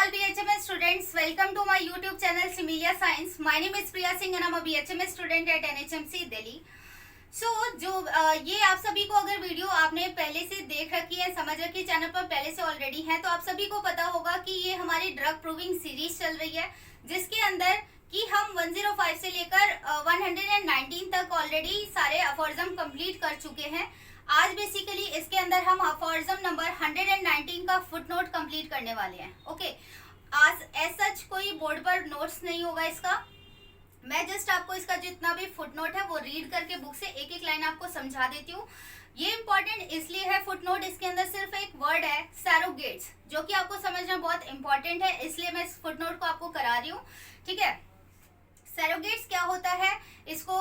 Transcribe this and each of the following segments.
all BHMS students, welcome to my YouTube channel Similia Science. My name is Priya Singh and I'm a BHMS student at NHMC Delhi. So ये आप सभी को अगर video आपने पहले से देख रखी है, समझ रखी, चैनल पर पहले से ऑलरेडी है, तो आप सभी को पता होगा कि ये हमारी ड्रग प्रूविंग सीरीज चल रही है, जिसके अंदर कि हम 105 से लेकर 119 तक ऑलरेडी सारे अफोरिज्म कंप्लीट कर चुके हैं। आज बेसिकली इसके अंदर हम अफोरिज्म नंबर 119 का फुटनोट कंप्लीट करने वाले हैं। ओके, आज एज सच कोई बोर्ड पर नोट्स नहीं होगा इसका, मैं जस्ट आपको इसका जितना भी फुटनोट है वो रीड करके बुक से एक एक लाइन आपको समझा देती हूँ। ये इंपॉर्टेंट इसलिए है फुटनोट, इसके अंदर सिर्फ एक वर्ड है सैरोगेट्स, जो कि आपको समझना बहुत इंपॉर्टेंट है, इसलिए मैं इस फुटनोट को आपको करा रही हूँ। ठीक है, सैरोगेट्स क्या होता है, इसको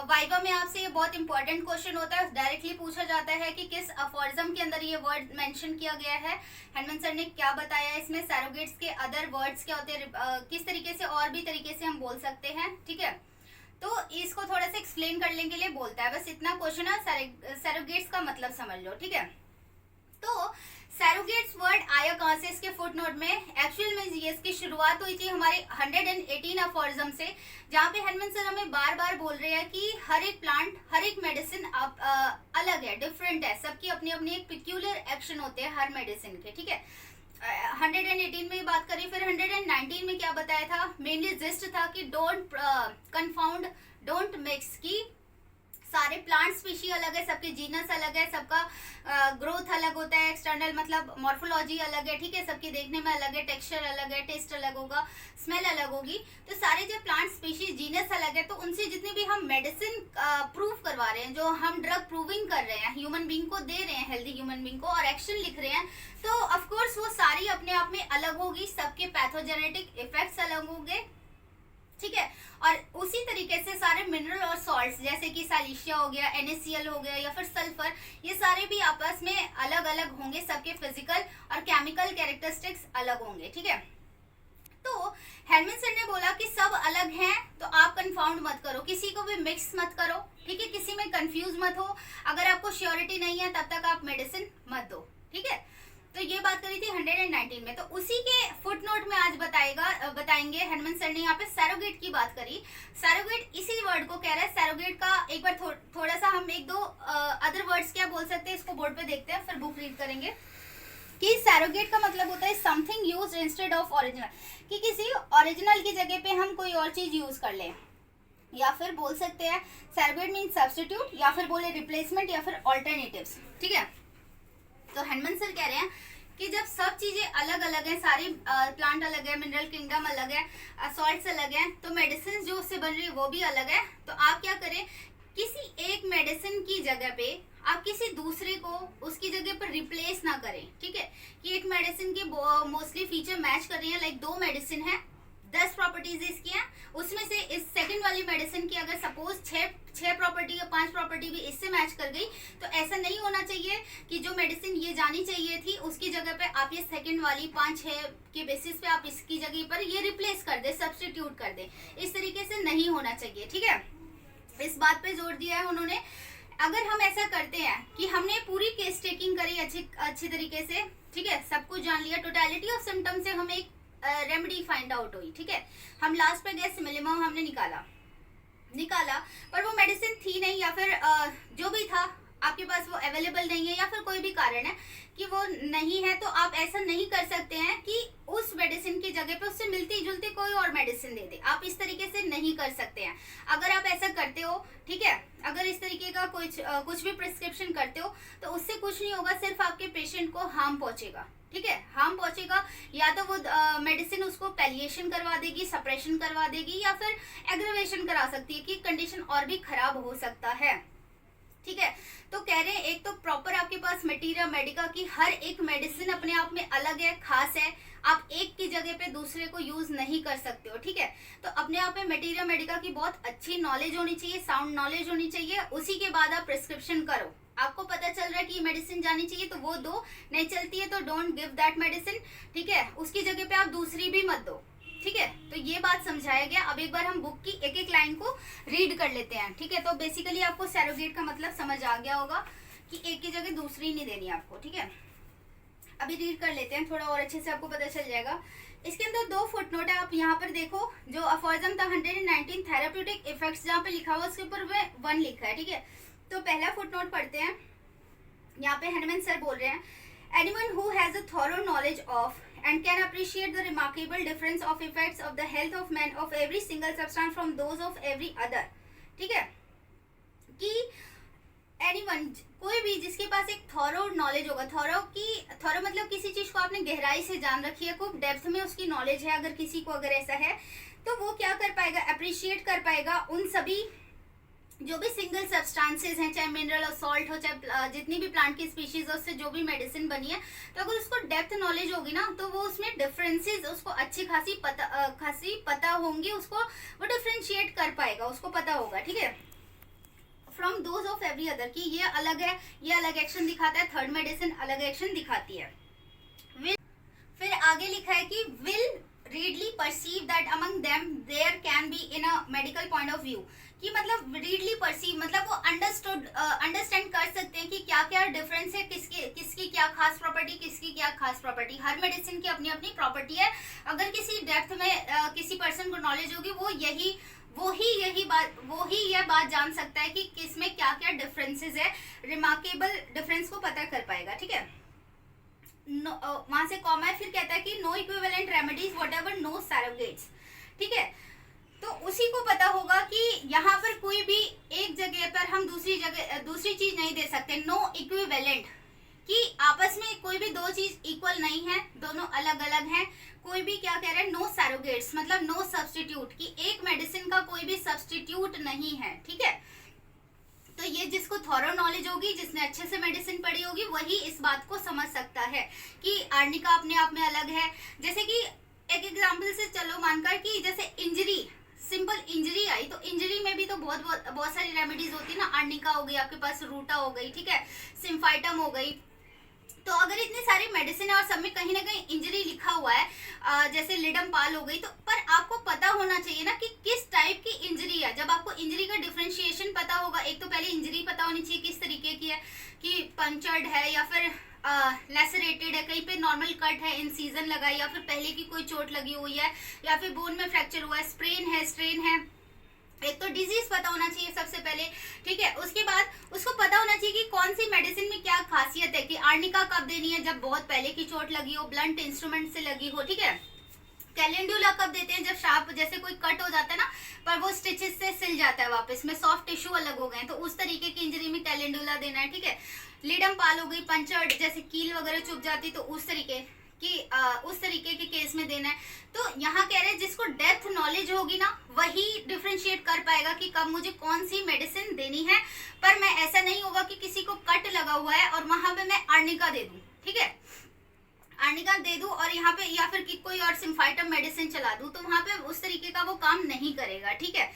वाइवा में आपसे ये बहुत इंपॉर्टेंट क्वेश्चन होता है, डायरेक्टली पूछा जाता है कि किस अफोरिज्म के अंदर ये वर्ड मेंशन किया गया है, हेनमन सर ने क्या बताया इसमें, सैरोगेट्स के अदर वर्ड्स क्या होते हैं, किस तरीके से और भी तरीके से हम बोल सकते हैं। ठीक है, तो इसको थोड़ा सा एक्सप्लेन करने के लिए बोलता है, बस इतना क्वेश्चन है, सैरोगेट्स का मतलब समझ लो। ठीक है, तो सैरोगेट्स वर्ड आया कहां से इसके फुटनोट में, एक्चुअल में ये इसकी शुरुआत हुई थी हमारे 118 अफोरिज्म से, जहाँ पे हेनमन सर हमें बार बार बोल रहे हैं कि हर एक प्लांट, हर एक मेडिसिन अलग है, डिफरेंट है, सबकी अपनी अपनी एक पिक्यूलर एक्शन होते हैं हर मेडिसिन के। ठीक है, 118 में बात करी, फिर 119 में क्या बताया था, मेनली जिस्ट था कि डोंट कंफाउंड, डोंट मिक्स, की सारे प्लांट स्पीशी अलग है, सबके जीनस अलग है, सबका ग्रोथ अलग होता है, एक्सटर्नल मतलब मॉर्फोलॉजी अलग है। ठीक है, सबके देखने में अलग है, टेक्सचर अलग है, टेस्ट अलग होगा, स्मेल अलग होगी, तो सारे जो प्लांट स्पीशी जीनस अलग है, तो उनसे जितने भी हम मेडिसिन प्रूव करवा रहे हैं, जो हम ड्रग प्रूविंग कर रहे हैं, ह्यूमन बींग को दे रहे हैं, हेल्दी ह्यूमन बींग को, और एक्शन लिख रहे हैं, तो ऑफकोर्स वो सारी अपने आप में अलग होगी, सबके पैथोजेनेटिक इफेक्ट्स अलग होंगे। ठीक है, और उसी तरीके से सारे मिनरल और सॉल्ट्स जैसे कि सालिशिया हो गया, NaCl हो गया, या फिर सल्फर, ये सारे भी आपस में अलग अलग होंगे, सबके फिजिकल और केमिकल कैरेक्टरिस्टिक्स अलग होंगे। ठीक है, तो हेनमन सर ने बोला कि सब अलग हैं, तो आप कंफाउंड मत करो, किसी को भी मिक्स मत करो। ठीक है, किसी में कंफ्यूज मत हो, अगर आपको श्योरिटी नहीं है तब तक आप मेडिसिन मत दो। ठीक है, तो ये बात करी थी 119 में, तो उसी के फुटनोट में आज बताएंगे हेनमन सर ने यहाँ पे सैरोगेट की बात करी। सैरोगेट इसी वर्ड को कह रहा है, सैरोगेट का एक बार थोड़ा सा हम एक दो अदर वर्ड्स क्या बोल सकते हैं, इसको बोर्ड पे देखते हैं, फिर बुक रीड करेंगे। कि सैरोगेट का मतलब होता है something used instead of original, कि किसी ओरिजिनल की जगह पे हम कोई और चीज यूज कर लें, या फिर बोल सकते हैं सैरोगेट मीन सब्स्टिट्यूट, या फिर बोले रिप्लेसमेंट, या फिर ऑल्टरनेटिव्स। ठीक है, तो हेनमन सर कह रहे हैं कि जब सब चीजें अलग अलग हैं, सारी प्लांट अलग है, मिनरल किंगडम अलग है, सॉल्ट्स अलग हैं, तो मेडिसिन जो उससे बन रही है वो भी अलग है, तो आप क्या करें, किसी एक मेडिसिन की जगह पे आप किसी दूसरे को उसकी जगह पर रिप्लेस ना करें। ठीक है, कि एक मेडिसिन के मोस्टली फीचर मैच कर रही है, लाइक 2 मेडिसिन है, 10 प्रॉपर्टीज इसकी हैं, उसमें से इस सेकंड वाली मेडिसिन की अगर सपोज 6 प्रॉपर्टी या 5 प्रॉपर्टी भी इससे मैच कर गई, तो ऐसा नहीं होना चाहिए कि जो मेडिसिन ये जानी चाहिए थी उसकी जगह पे आप ये सेकंड वाली 5-6 के बेसिस पे आप इसकी जगह पर ये रिप्लेस कर दे, सब्स्टिट्यूट कर दे, इस तरीके से नहीं होना चाहिए। ठीक है, इस बात पे जोर दिया है उन्होंने। अगर हम ऐसा करते हैं कि हमने पूरी केस टेकिंग करी अच्छी तरीके से, ठीक है, सब कुछ जान लिया, टोटलिटी ऑफ सिम्टम से हमें एक रेमेडी फाइंड आउट हुई। ठीक है, हम लास्ट पे गए, सिमिलिमम हमने निकाला, पर वो मेडिसिन थी नहीं, या फिर जो भी था आपके पास वो अवेलेबल नहीं है, या फिर कोई भी कारण है कि वो नहीं है, तो आप ऐसा नहीं कर सकते हैं कि उस मेडिसिन की जगह पे उससे मिलती जुलती कोई और मेडिसिन दे दे, आप इस तरीके से नहीं कर सकते हैं। अगर आप ऐसा करते हो, ठीक है, अगर इस तरीके का कुछ भी प्रिस्क्रिप्शन करते हो, तो उससे कुछ नहीं होगा, सिर्फ आपके पेशेंट को हार्म पहुंचेगा। ठीक है, हार्म पहुंचेगा, या तो वो मेडिसिन उसको पैलिएशन करवा देगी, सप्रेशन करवा देगी, या फिर एग्रेवेशन करा सकती है कि कंडीशन और भी खराब हो सकता है। ठीक है, तो कह रहे हैं एक तो प्रॉपर आपके पास मटीरिया मेडिका की हर एक मेडिसिन अपने आप में अलग है, खास है, आप एक की जगह पे दूसरे को यूज नहीं कर सकते हो। ठीक है, तो अपने आप में मटीरिया मेडिका की बहुत अच्छी नॉलेज होनी चाहिए, साउंड नॉलेज होनी चाहिए, उसी के बाद आप प्रिस्क्रिप्शन करो। आपको पता चल रहा है कि मेडिसिन जानी चाहिए तो वो दो, नहीं चलती है तो डोंट गिव दैट मेडिसिन। ठीक है, उसकी जगह पे आप दूसरी भी मत दो। ठीक है, तो ये बात समझाया गया। अब एक बार हम बुक की एक एक लाइन को रीड कर लेते हैं। ठीक है, तो बेसिकली आपको सैरोगेट का मतलब समझ आ गया होगा कि एक की जगह दूसरी नहीं देनी आपको। ठीक है, अभी रीड कर लेते हैं, थोड़ा और अच्छे से आपको पता चल जाएगा। इसके अंदर 2 फुटनोट है, आप यहाँ पर देखो। जो अफॉर्जम था 119 थेराप्यूटिक इफेक्ट्स जहाँ पे लिखा हुआ उसके ऊपर 1 लिखा है, ठीक है। तो पहला फुटनोट पढ़ते हैं। यहाँ पे हैनमैन सर बोल रहे हैं, anyone who has a thorough knowledge of and can appreciate the remarkable difference of effects of the health of man of every single substance from those of every other, ठीक है। कि anyone, कोई भी जिसके पास एक थॉरो नॉलेज होगा, thorough मतलब किसी चीज को आपने गहराई से जान रखी है, खूब डेप्थ में उसकी नॉलेज है, अगर किसी को अगर ऐसा है तो वो क्या कर पाएगा, अप्रिशिएट कर पाएगा उन सभी जो भी सिंगल सब्सटेंसेस हैं, चाहे मिनरल और सॉल्ट हो, चाहे जितनी भी प्लांट की स्पीशीज हो, उससे जो भी मेडिसिन बनी है, तो अगर उसको डेप्थ नॉलेज होगी ना तो वो उसमें डिफरेंसेस उसको अच्छी खासी पता होंगी, उसको वो डिफरेंशिएट कर पाएगा, उसको पता होगा, ठीक है। From those of every other, की ये अलग है, ये अलग एक्शन दिखाता है, थर्ड मेडिसिन अलग एक्शन दिखाती है। फिर आगे लिखा है कि will readily perceive that among them there can be in a medical point of view, कि मतलब रीडली परसीव मतलब वो अंडरस्टैंड कर सकते हैं कि क्या क्या डिफरेंस है, किसकी क्या खास प्रॉपर्टी, किसकी क्या खास प्रॉपर्टी। हर मेडिसिन की अपनी अपनी प्रॉपर्टी है। अगर किसी डेप्थ में किसी पर्सन को नॉलेज होगी, वो ही यह बात जान सकता है कि किसमें क्या क्या डिफरेंसेस है, रिमार्केबल डिफरेंस को पता कर पाएगा, ठीक है। वहां से कॉमा है, फिर कहता है कि no equivalent remedies whatever no surrogates, ठीक है। तो उसी को पता होगा कि यहाँ पर कोई भी एक जगह पर हम दूसरी चीज नहीं दे सकते। नो इक्विवेलेंट, कि आपस में कोई भी दो चीज इक्वल नहीं है, दोनों अलग अलग हैं। कोई भी क्या कह रहे हैं, नो सरोगेट्स मतलब नो सब्स्टिट्यूट, कि एक मेडिसिन का कोई भी सब्स्टिट्यूट नहीं है, ठीक है। तो ये जिसको थॉरो नॉलेज होगी, जिसने अच्छे से मेडिसिन पढ़ी होगी, वही इस बात को समझ सकता है कि आर्निका अपने आप में अलग है। जैसे कि एक एग्जांपल से चलो मानकर कि जैसे इंजरी, सिंपल इंजरी आई, तो इंजरी में भी तो बहुत सारी रेमेडीज होती है ना। आर्निका हो गई, आपके पास रूटा हो गई, ठीक है, सिम्फाइटम हो गई। तो अगर इतनी सारी मेडिसिन है और सब में कहीं ना कहीं इंजरी लिखा हुआ है, जैसे लिडम पाल हो गई, तो पर आपको पता होना चाहिए ना कि किस टाइप की इंजरी है। जब आपको इंजरी का डिफरेंशिएशन पता होगा, एक तो पहले इंजरी पता होनी चाहिए किस तरीके की है, कि पंचर्ड है या फिर लेसरेटेड है, कहीं पे नॉर्मल कट है, इंसीजन लगाई, या फिर पहले की कोई चोट लगी हुई है, या फिर बोन में फ्रैक्चर हुआ है, स्ट्रेन है। एक तो डिजीज पता होना चाहिए सबसे पहले, ठीक है। उसके बाद उसको पता होना चाहिए कि कौन सी मेडिसिन में क्या खासियत है, कि आर्निका कब देनी है, जब बहुत पहले की चोट लगी हो, ब्लंट इंस्ट्रूमेंट से लगी हो, ठीक है। कैलेंडुला कब देते हैं, जब शार्प जैसे कोई कट हो जाता है ना, पर वो स्टिचेस से सिल जाता है वापस में, सॉफ्ट टिश्यू अलग हो गए, तो उस तरीके की इंजरी में कैलेंडुला देना है, ठीक है। लिडम पाल हो गई, पंचर्ड जैसे कील वगैरह चुभ जाती, तो उस तरीके के केस में देना है। तो यहाँ कह रहे हैं जिसको डेप्थ नॉलेज होगी ना, वही डिफरेंशिएट कर पाएगा कि कब मुझे कौन सी मेडिसिन देनी है। पर मैं ऐसा नहीं होगा कि किसी को कट लगा हुआ है और वहां पे मैं आर्निका दे दूं, ठीक है, आर्निका दे दूं और यहाँ पे या फिर कोई और सिम्फाइटम मेडिसिन चला दूं, तो वहां पे उस तरीके का वो काम नहीं करेगा, ठीक है।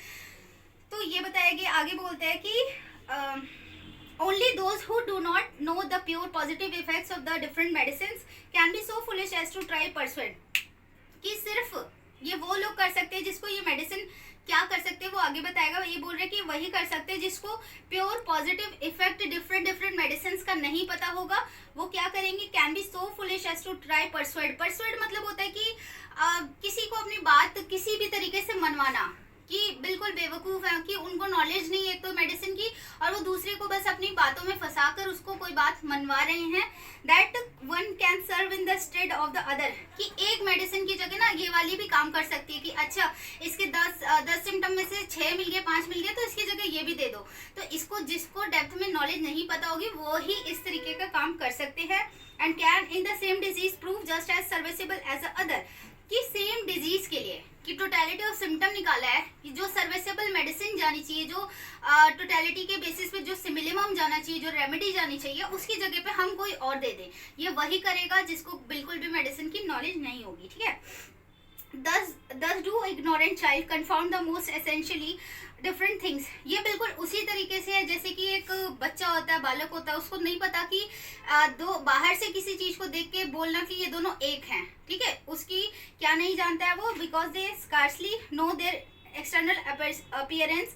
तो ये बताया गया, आगे बोलते हैं कि only those who do not know the pure positive effects of the different medicines can be so foolish as to try persuade, कि सिर्फ ये वो लोग कर सकते हैं जिसको ये मेडिसिन क्या कर सकते हैं, वो आगे बताएगा। ये बोल रहे कि वही कर सकते हैं जिसको pure positive effect different medicine का नहीं पता होगा, वो क्या करेंगे, can be so foolish as to try persuade. Persuade मतलब होता है कि किसी को अपनी बात किसी भी तरीके से मनवाना, कि बिल्कुल बेवकूफ है, कि उनको नॉलेज नहीं है एक तो मेडिसिन की, और वो दूसरे को बस अपनी बातों में फंसाकर उसको कोई बात मनवा रहे हैं। That one can serve in the stead of the other, कि एक मेडिसिन की जगह ना ये वाली भी काम कर सकती है, कि अच्छा इसके 10 सिम्टम में से 6 मिल गए, 5 मिल गए, तो इसकी जगह ये भी दे दो। तो इसको जिसको डेप्थ में नॉलेज नहीं पता होगी वो ही इस तरीके का काम कर सकते हैं। And can in the same disease prove just as serviceable as the other, कि सेम डिजीज के लिए कि टोटलिटी ऑफ सिम्टम निकाला है, कि जो सर्विसेबल मेडिसिन जानी चाहिए, जो टोटलिटी के बेसिस पे जो सिमिलिमम जाना चाहिए, जो रेमेडी जानी चाहिए, उसकी जगह पे हम कोई और दे दें, ये वही करेगा जिसको बिल्कुल भी मेडिसिन की नॉलेज नहीं होगी, ठीक है। Thus do ignorant child confound the most essentially different things, ये बिल्कुल उसी तरीके से है जैसे कि एक बच्चा होता है, बालक होता है, उसको नहीं पता कि दो बाहर से किसी चीज को देख के बोलना कि ये दोनों एक हैं, ठीक है, उसकी क्या नहीं जानता है वो, because they scarcely know their external appearance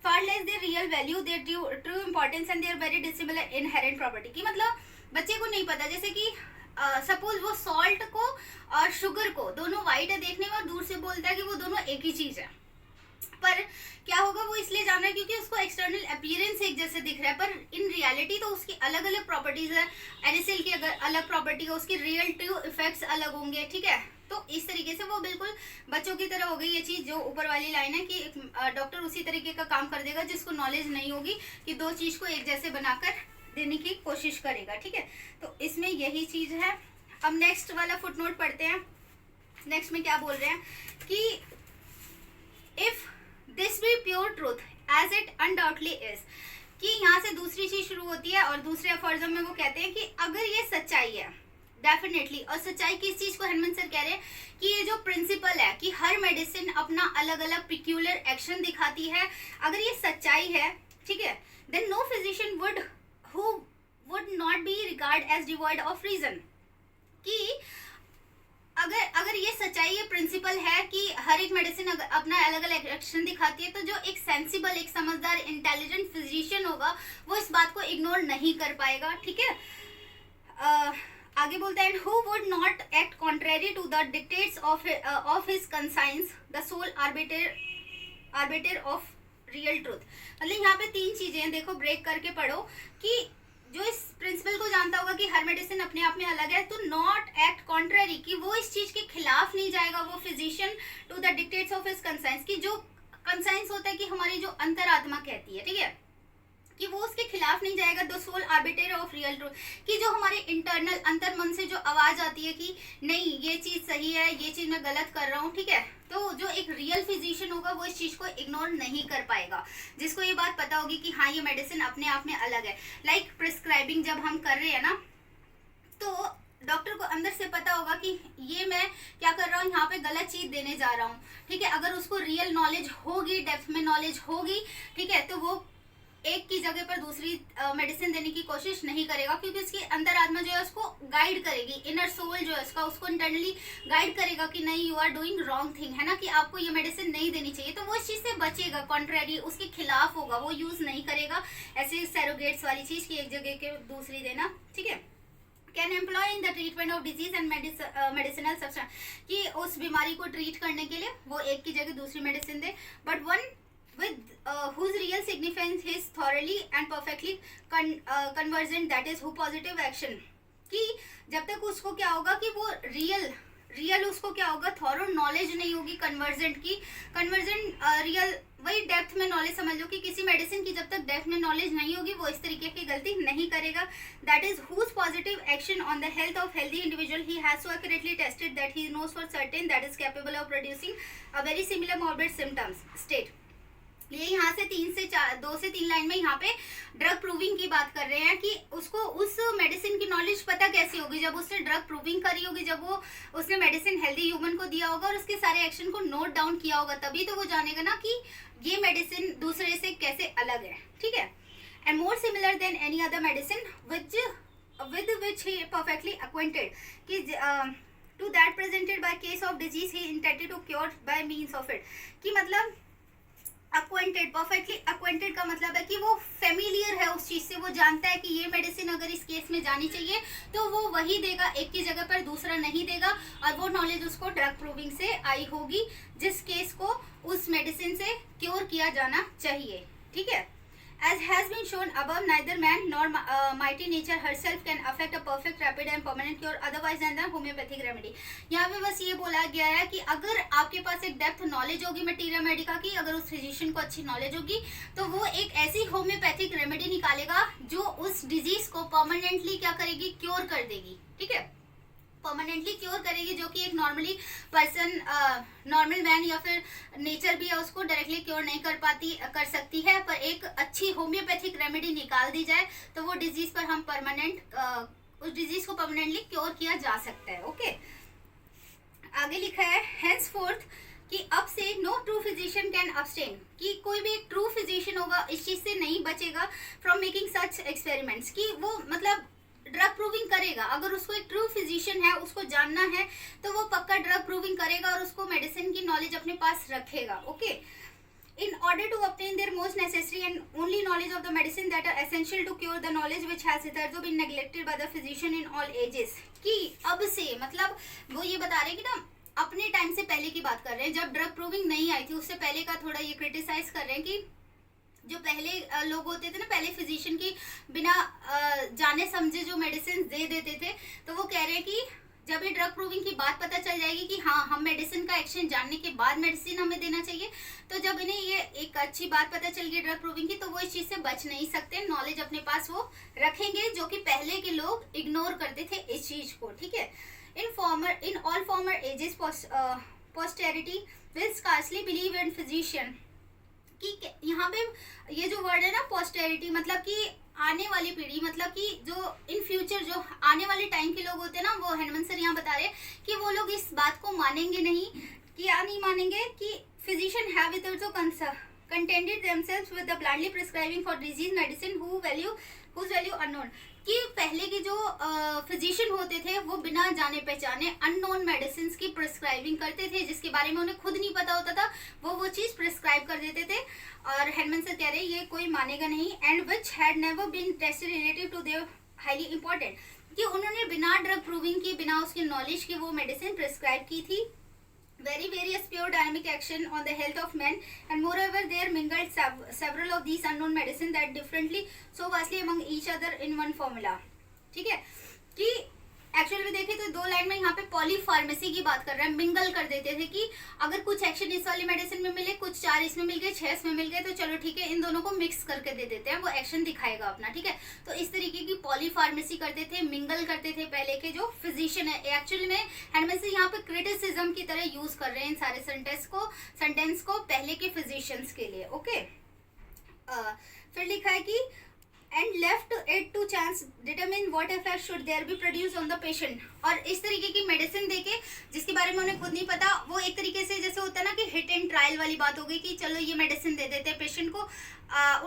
far less their real value, their true importance and their very dissimilar inherent property, की मतलब बच्चे को नहीं पता, जैसे कि सपोज वो सॉल्ट को और शुगर को दोनों व्हाइट है देखने में और दूर से बोलता है कि वो दोनों एक ही चीज है, पर क्या होगा वो इसलिए जान रहा है क्योंकि उसको एक्सटर्नल अपीयरेंस एक जैसे दिख रहा है, पर इन रियलिटी तो उसकी अलग अलग प्रॉपर्टीज है। NaCl की अगर अलग प्रॉपर्टी है, उसकी रियल ट्रू इफेक्ट्स अलग होंगे, ठीक है। तो इस तरीके से वो बिल्कुल बच्चों की तरह हो गई ये चीज, जो ऊपर वाली लाइन है कि डॉक्टर उसी तरीके का काम कर देगा जिसको नॉलेज नहीं होगी कि दो चीज को एक जैसे बनाकर देने की कोशिश करेगा, ठीक है। तो इसमें यही चीज है। अब नेक्स्ट वाला फुटनोट पढ़ते हैं। नेक्स्ट में क्या बोल रहे हैं कि if this be pure truth as it undoubtedly is, कि यहाँ से दूसरी चीज शुरू होती है और दूसरे अफॉर्जम में वो कहते हैं कि अगर ये सच्चाई है डेफिनेटली, और सच्चाई किस चीज को हनुमंत सर कह रहे हैं कि ये जो प्रिंसिपल है कि हर मेडिसिन अपना अलग अलग पिक्यूलर एक्शन दिखाती है, अगर ये सच्चाई है, ठीक है, then no physician would not be regard as devoid of reason, कि अगर ये सच्चाई ये प्रिंसिपल है कि हर एक मेडिसिन अपना अलग अलग एक्शन दिखाती है, तो जो एक सेंसिबल, एक समझदार, इंटेलिजेंट फिजिशियन होगा वो इस बात को इग्नोर नहीं कर पाएगा, ठीक है। आगे बोलते हैं who would not act contrary to the dictates of his conscience the sole arbiter of real truth. मतलब यहाँ पे तीन चीजें हैं, देखो ब्रेक करके पढ़ो, कि जो इस प्रिंसिपल को जानता होगा कि हर मेडिसिन अपने आप में अलग है, तो नॉट एक्ट कॉन्ट्रेरी, कि वो इस चीज के खिलाफ नहीं जाएगा वो physician to the dictates of his conscience, कि जो कंसाइंस होता है कि हमारी जो अंतरात्मा कहती है, ठीक है, कि वो उसके खिलाफ नहीं जाएगा। The sole arbiter of real truth, कि जो हमारे इंटरनल अंतर मन से जो आवाज आती है कि नहीं ये चीज सही है, ये चीज मैं गलत कर रहा हूँ, ठीक है, तो जो एक रियल फिजिशियन होगा वो इस चीज को इग्नोर नहीं कर पाएगा, जिसको ये बात पता होगी कि हाँ ये मेडिसिन अपने आप में अलग है। लाइक प्रिस्क्राइबिंग जब हम कर रहे हैं ना, तो डॉक्टर को अंदर से पता होगा कि ये मैं क्या कर रहा हूँ, यहाँ पे गलत चीज देने जा रहा हूँ, ठीक है। अगर उसको रियल नॉलेज होगी, डेप्थ में नॉलेज होगी, ठीक है, तो वो एक की जगह पर दूसरी मेडिसिन देने की कोशिश नहीं करेगा, क्योंकि उसकी अंतरात्मा जो है उसको गाइड करेगी, इनर सोल जो है उसका उसको इंटरनली गाइड करेगा कि नहीं you are doing wrong thing, है ना, कि आपको ये मेडिसिन नहीं देनी चाहिए, तो वो इस चीज से बचेगा, कॉन्ट्रेरी उसके खिलाफ होगा, वो यूज नहीं करेगा ऐसे सैरोगेट्स वाली चीज की एक जगह के दूसरी देना, ठीक है। Can employ in the treatment of disease and medicinal substance, कि उस बीमारी को ट्रीट करने के लिए वो एक की जगह दूसरी medicine they, but one with whose real significance is thoroughly and perfectly convergent, that is who positive action, कि जब तक उसको क्या होगा कि वो रियल उसको क्या होगा, थॉरो नॉलेज नहीं होगी, कन्वर्जेंट की, कन्वर्जेंट रियल वही डेप्थ में नॉलेज समझ लो, कि किसी मेडिसिन की जब तक डेप्थ में नॉलेज नहीं होगी वो इस तरीके की गलती नहीं करेगा। That is whose positive action on the health of healthy individual he has so accurately tested that he knows for certain that is capable of producing a very similar morbid symptoms state. ये यहाँ से 2 से 3 line में यहाँ पे drug proving की बात कर रहे हैं कि उसको उस मेडिसिन की नॉलेज पता कैसी होगी, जब उसने ड्रग प्रूविंग करी होगी, जब वो उसने मेडिसिन हेल्दी ह्यूमन को दिया होगा और उसके सारे एक्शन को नोट डाउन किया होगा, तभी तो वो जानेगा ना कि ये मेडिसिन दूसरे से कैसे अलग है, ठीक है। And more similar than any other medicine with which he perfectly acquainted, कि to that presented by case of disease he intended to cure by means of it, कि मतलब अक्वेंटेड, परफेक्टली अक्वेंटेड का मतलब है कि वो फेमिलियर है उस चीज से, वो जानता है कि ये मेडिसिन अगर इस केस में जानी चाहिए तो वो वही देगा, एक की जगह पर दूसरा नहीं देगा, और वो नॉलेज उसको ड्रग प्रूविंग से आई होगी जिस केस को उस मेडिसिन से क्योर किया जाना चाहिए, ठीक है। As has been shown above, neither man nor mighty nature herself can affect a perfect, rapid and permanent cure otherwise than the homeopathic remedy। यहाँ पे बस ये बोला गया है कि अगर आपके पास एक डेप्थ नॉलेज होगी मटीरिया मेडिका की, अगर उस फिजिशियन को अच्छी नॉलेज होगी, तो वो एक ऐसी होम्योपैथिक रेमेडी निकालेगा जो उस डिजीज को परमानेंटली क्या करेगी, क्योर कर देगी, ठीक है, परमानेंटली क्योर करेगी, जो कि एक नॉर्मली पर्सन, नॉर्मल मैन या फिर नेचर भी है उसको डायरेक्टली क्योर नहीं कर सकती है, पर एक अच्छी होम्योपैथिक रेमेडी निकाल दी जाए तो वो डिजीज पर हम उस डिजीज को परमानेंटली क्योर किया जा सकता है, ओके। आगे लिखा है henceforth कि अब से no true physician can abstain, कि कोई भी एक ट्रू फिजिशियन होगा इस चीज से नहीं बचेगा फ्रॉम मेकिंग सच एक्सपेरिमेंट्स, कि वो मतलब ड्रग प्रूविंग करेगा, अगर उसको एक ट्रू फिजिशियन है उसको जानना है तो वो पक्का ड्रग प्रूविंग करेगा और उसको मेडिसिन की नॉलेज अपने पास रखेगा, okay. in order to obtain their most necessary and only knowledge of the medicine that are essential to cure the knowledge which has hitherto been neglected by the physician in all ages। कि अब से मतलब वो ये बता रहे हैं कि ना अपने टाइम से पहले की बात कर रहे हैं, जब ड्रग प्रूविंग नहीं आई थी उससे पहले का थोड़ा ये क्रिटिसाइज कर रहे हैं कि जो पहले लोग होते थे ना, पहले फिजिशियन की बिना जाने समझे जो मेडिसिन दे देते थे, तो वो कह रहे हैं कि जब ये ड्रग प्रूविंग की बात पता चल जाएगी कि हाँ हम मेडिसिन का एक्शन जानने के बाद मेडिसिन हमें देना चाहिए, तो जब इन्हें ये एक अच्छी बात पता चल गई ड्रग प्रूविंग की, तो वो इस चीज से बच नहीं सकते, नॉलेज अपने पास वो रखेंगे, जो कि पहले के लोग इग्नोर करते थे इस चीज को। ठीक है, in all former ages posterity will scarcely believe in physician. कि यहाँ पे ये जो वर्ड है ना पोस्टेरिटी, मतलब कि आने वाली पीढ़ी, मतलब कि जो इन फ्यूचर जो आने वाले टाइम के लोग होते हैं ना, वो हेनमन सर यहाँ बता रहे हैं कि वो लोग इस बात को मानेंगे नहीं। क्या नहीं मानेंगे? कि physician have hitherto contented themselves with the blindly prescribing for disease medicine whose value unknown। कि पहले के जो फिजिशियन होते थे वो बिना जाने पहचाने अननोन मेडिसिन की प्रिस्क्राइबिंग करते थे, जिसके बारे में उन्हें खुद नहीं पता होता था, वो चीज प्रिस्क्राइब कर देते थे। और हेनमन सर कह रहे हैं ये कोई मानेगा नहीं, and which had never been tested relative to their highly important. कि उन्होंने बिना ड्रग प्रूविंग की, बिना उसकी नॉलेज की वो मेडिसिन प्रिस्क्राइब की थी। Very various pure dynamic action on the health of men, and moreover there mingled several of these unknown medicine that differently so vastly among each other in one formula। ठीक है, कि actual में देखें तो 2 line में यहाँ पे polypharmacy की बात कर रहे हैं। मिंगल कर देते थे कि अगर कुछ एक्शन इस वाली मेडिसिन में मिले, कुछ 4 इसमें मिल गए, 6 इसमें मिल गए, तो चलो ठीक है इन दोनों को मिक्स करके दे देते हैं, वो एक्शन दिखाएगा अपना। ठीक है, तो इस तरीके की पॉलीफार्मेसी करते थे, मिंगल करते थे पहले के जो फिजिशियन है। एक्चुअली में हेनमन से यहाँ पे क्रिटिसिज्म की तरह यूज कर रहे हैं इन सारे सेंटेंस को पहले के फिजिशियंस के लिए। ओके, फिर लिखा है कि and left it to chance determine what effect should there be produced on the patient। और इस तरीके की मेडिसिन देके जिसके बारे में उन्हें खुद नहीं पता, वो एक तरीके से जैसे होता है ना कि हिट एंड ट्रायल वाली बात हो गई कि चलो ये मेडिसिन दे देते हैं पेशेंट को,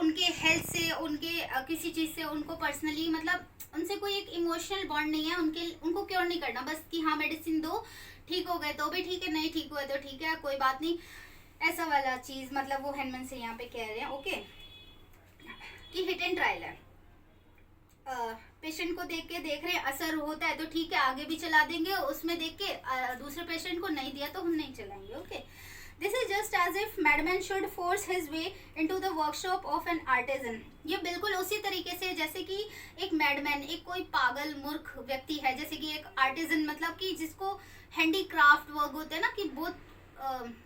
उनके हेल्थ से, उनके किसी चीज़ से उनको पर्सनली, मतलब उनसे कोई एक इमोशनल बॉन्ड नहीं है, उनको क्योर नहीं करना, बस कि हाँ मेडिसिन दो, ठीक हो गए तो भी ठीक है, नहीं ठीक हुए तो ठीक है, कोई बात नहीं, ऐसा वाला चीज़ मतलब वो हेनमन से यहाँ पे कह रहे हैं। ओके, कि हिट एंड ट्रायल है, पेशेंट को देख रहे हैं असर होता है तो ठीक है आगे भी चला देंगे, उसमें देख के दूसरे पेशेंट को नहीं दिया तो हम नहीं चलाएंगे। Okay, this is just as if madman should force his way into the workshop of an artisan. ये बिल्कुल उसी तरीके से जैसे कि एक मैडमैन, एक कोई पागल मूर्ख व्यक्ति है, जैसे कि एक आर्टिजन मतलब कि जिसको हैंडीक्राफ्ट वर्क होते हैं ना, कि बहुत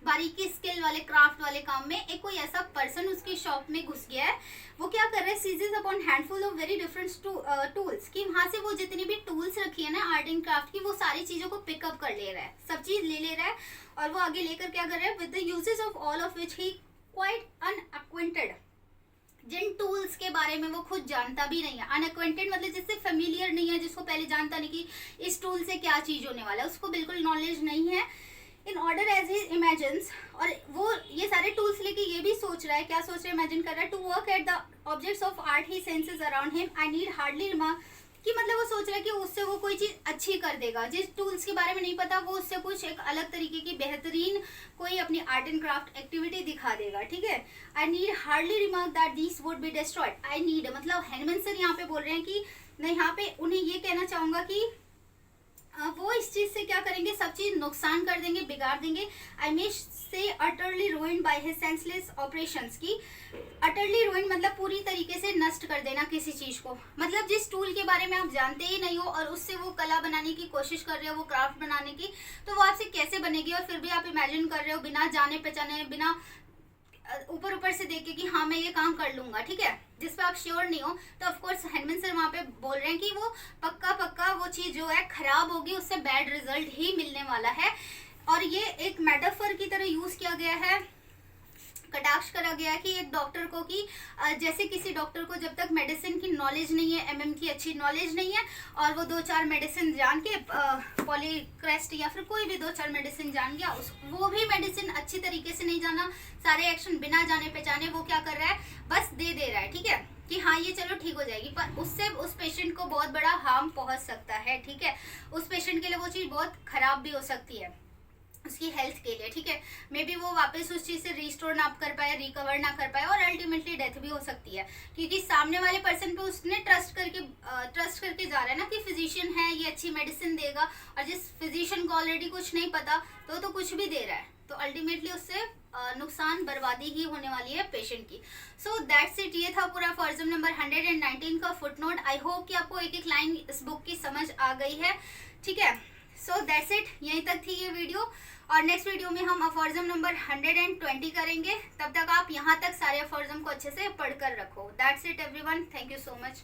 बारीकी स्किल वाले क्राफ्ट वाले काम में एक कोई ऐसा पर्सन उसकी शॉप में घुस गया है, वो क्या कर रहा है, seizes upon handful of very different tools, कि वहाँ से वो जितनी भी टूल्स रखी है ना आर्ट एंड क्राफ्ट की, वो सारी चीज़ों को पिकअप कर ले रहा है, सब चीज़ ले रहा है, और वो आगे लेकर क्या कर रहा है, with the uses of all of which he quite unacquainted. जिन टूल्स के बारे में वो खुद जानता भी नहीं है, अनअक्वेंटेड मतलब जिससे फेमिलियर नहीं है, जिसको पहले जानता नहीं कि इस टूल से क्या चीज़ होने वाला है, उसको बिल्कुल नॉलेज नहीं है। In order as he imagines, और वो ये सारे टूल्स लेके ये भी सोच रहा है, क्या सोच रहा है, इमेजिन कर रहा है, to work at the objects of art he senses around him I need hardly remark. कि मतलब वो सोच रहा है कि उससे वो कोई चीज़ अच्छी कर देगा, जिस टूल्स के बारे में नहीं पता वो उससे कुछ एक अलग तरीके की बेहतरीन कोई अपनी आर्ट एंड क्राफ्ट एक्टिविटी दिखा देगा। ठीक है, आई need hardly remark that this would be destroyed. I need मतलब हेनमन सर यहाँ पे बोल रहे हैं कि मैं यहाँ पे उन्हें ये कहना चाहूँगा कि वो इस चीज से क्या करेंगे, सब चीज नुकसान कर देंगे, बिगाड़ देंगे। आई मे से utterly ruined by his senseless operations. की अटरली रूइंड मतलब पूरी तरीके से नष्ट कर देना किसी चीज को, मतलब जिस टूल के बारे में आप जानते ही नहीं हो और उससे वो कला बनाने की कोशिश कर रहे हो, वो क्राफ्ट बनाने की, तो वो आपसे कैसे बनेगी, और फिर भी आप इमेजिन कर रहे हो बिना जाने पहचाने, बिना ऊपर से देख के कि हाँ मैं ये काम कर लूंगा, ठीक है, जिस पे आप श्योर नहीं हो, तो ऑफ कोर्स हेनमन सर वहाँ पे बोल रहे हैं कि वो पक्का वो चीज जो है खराब होगी, उससे बैड रिजल्ट ही मिलने वाला है। और ये एक मेटाफर की तरह यूज किया गया है, कटाक्ष करा गया है कि एक डॉक्टर को कि जैसे किसी डॉक्टर को जब तक मेडिसिन की नॉलेज नहीं है, एमएम की अच्छी नॉलेज नहीं है, और वो 2-4 मेडिसिन जान के पॉलीक्रेस्ट या फिर कोई भी 2-4 मेडिसिन जान गया, वो भी मेडिसिन अच्छी तरीके से नहीं जाना, सारे एक्शन बिना जाने पहचाने वो क्या कर रहा है, बस दे रहा है, ठीक है, कि हाँ ये चलो ठीक हो जाएगी, पर उससे उस पेशेंट को बहुत बड़ा हार्म पहुंच सकता है। ठीक है, उस पेशेंट के लिए वो चीज़ बहुत खराब भी हो सकती है। उसकी हेल्थ के लिए, ठीक है। मे बी वो वापस उस चीज से रिस्टोर ना कर पाए, रिकवर ना कर पाए, और अल्टीमेटली डेथ भी हो सकती है, क्योंकि सामने वाले पर्सन पे उसने ट्रस्ट करके जा रहा है ना कि फिजिशियन है, ये अच्छी मेडिसिन देगा, और जिस फिजिशियन को ऑलरेडी कुछ नहीं पता तो कुछ भी दे रहा है, तो अल्टीमेटली उससे नुकसान, बर्बादी ही होने वाली है पेशेंट की। सो दैट्स इट, ये था पूरा फॉर्जम नंबर 119 का फुटनोट। आई होप कि आपको एक एक लाइन इस बुक की समझ आ गई है, ठीक है। सो दैट्स इट, यहीं तक थी ये वीडियो, और नेक्स्ट वीडियो में हम अफॉर्जम नंबर 120 करेंगे। तब तक आप यहाँ तक सारे अफॉर्जम को अच्छे से पढ़कर रखो। That's it everyone, thank you so much.